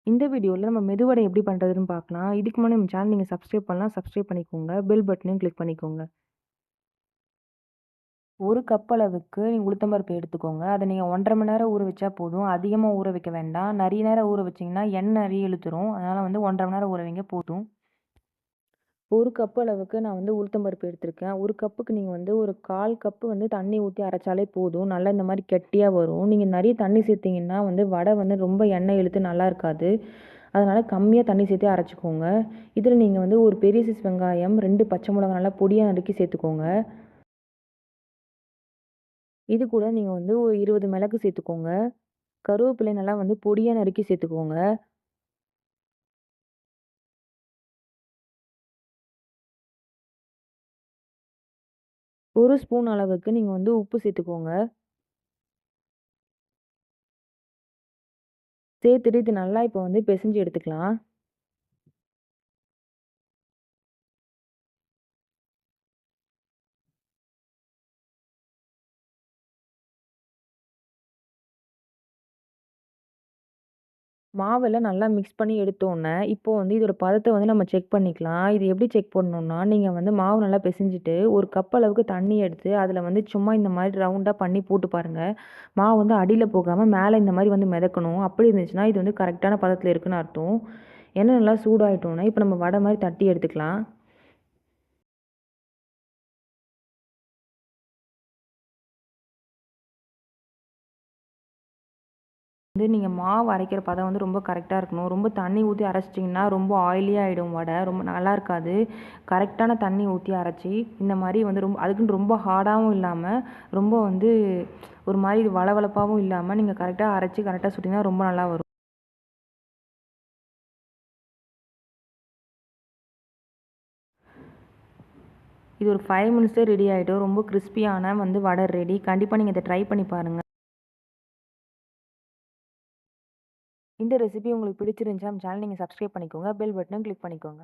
இந்த வீடியோல நம்ம மெதுவடை எப்படி பண்றதுன்னு பார்க்கலாம். இதுக்கு முன்னாடி நம்ம சேனல் நீங்க சப்ஸ்கிரைப் பண்ணலாம், சப்ஸ்கிரைப் பண்ணிக்கோங்க. பெல் பட்டனையும் கிளிக் பண்ணிக்கோங்க. 1 கப் அளவுக்கு நீங்க உளுத்தம் பருப்பு எடுத்துக்கோங்க. அத நீங்க 1 1/2 மணி நேரம் ஊற வச்சா போதும். அதிகமா ஊற வைக்க வேண்டாம். நெறைய நேரம் ஊற வச்சீங்கன்னா, எண்ணெய் நெறைய இழுத்துரும். அதனால வந்து 1 1/2 மணி நேரம் ஊற வைங்க போதும். 1 கப் அளவுக்கு நான் வந்து உளுத்தம் பருப்பு எடுத்திருக்கேன். 1 கப்புக்கு நீங்க வந்து ஒரு 1/4 கப்பு வந்து தண்ணி ஊத்தி அரைச்சாலே போதும். நல்லா இந்த மாரி கெட்டியா வரும். நீங்க நெறைய தண்ணி சேர்த்தீங்கன்னா வந்து வடை வந்து ரொம்ப எண்ணெய் இழுத்து நல்லா இருக்காது. அதனால கம்மியா தண்ணி சேர்த்து அரைச்சுக்கோங்க. இதில நீங்க வந்து ஒரு பெரிய சைஸ் வெங்காயம், 2 பச்சை மிளகாய் நல்லா பொடியா நறுக்கி சேர்த்துக்கோங்க. இது கூட நீங்க வந்து ஒரு 20 மிளகு சேர்த்துக்கோங்க. கருவேப்பிலை நல்லா வந்து பொடியா நறுக்கி சேர்த்துக்கோங்க. 1 ஸ்பூன் அளவுக்கு நீங்க வந்து உப்பு சேர்த்துக்கோங்க. சேர்த்துட்டு இது நல்லா இப்போ வந்து பெசஞ்சு எடுத்துக்கலாம். மாவெல்லாம் நல்லா மிக்ஸ் பண்ணி எடுத்தோனே, இப்போ வந்து இதோட பதத்த வந்து நம்ம செக் பண்ணிக்கலாம். இது எப்படி செக் பண்ணணும்னா, நீங்க வந்து மாவு நல்லா பெசஞ்சுட்டு, 1 கப் அளவுக்கு தண்ணி எடுத்து, அதில வந்து சும்மா இந்த மாரி ரவுண்டா பண்ணி போட்டு பாருங்க. மாவு வந்து அடியில போகாம மேல இந்த மாரி வந்து மிதக்கணும். அப்படி இருந்துச்சுன்னா, இது வந்து கரெக்ட்டான பதத்தில இருக்குன்னு அர்த்தம். எண்ணெய் நல்லா சூடாயிட்டோனே, இப்ப நம்ம வடை மாரி தட்டி எடுத்துக்கலாம். வந்து நீங்க மாவு அரைக்கிற பதம் வந்து ரொம்ப கரெக்ட்டா இருக்கணும். ரொம்ப தண்ணி ஊத்தி அரைச்சிட்டிங்கன்னா, ரொம்ப ஆயிலியா ஆயிடும் வடை. ரொம்ப நல்லா இருக்காது. கரெக்ட்டான தண்ணி ஊத்தி அரைச்சு, இந்த மாரி வந்து அதுக்குன்னு ரொம்ப ஹார்டாவும் இல்லாம, ரொம்ப வந்து ஒரு மாரி வழவழப்பாவும் இல்லாம, நீங்க கரெக்ட்டா அரைச்சு, கரெக்ட்டா சுட்டீங்கன்னா ரொம்ப நல்லா வரும். இது ஒரு 5 மினிட்ஸ்ல ரெடி ஆயிடும். ரொம்ப கிரிஸ்பியான வந்து வடை ரெடி. கண்டிப்பா நீங்க இத ட்ரை பண்ணி பாருங்க. இந்த ரெசிபி உங்களுக்கு பிடிச்சிருந்துச்சா, நம்ம சேனல் நீங்க சப்ஸ்கிரைப் பண்ணிக்கோங்க. பெல் பட்டனையும் கிளிக் பண்ணிக்கோங்க.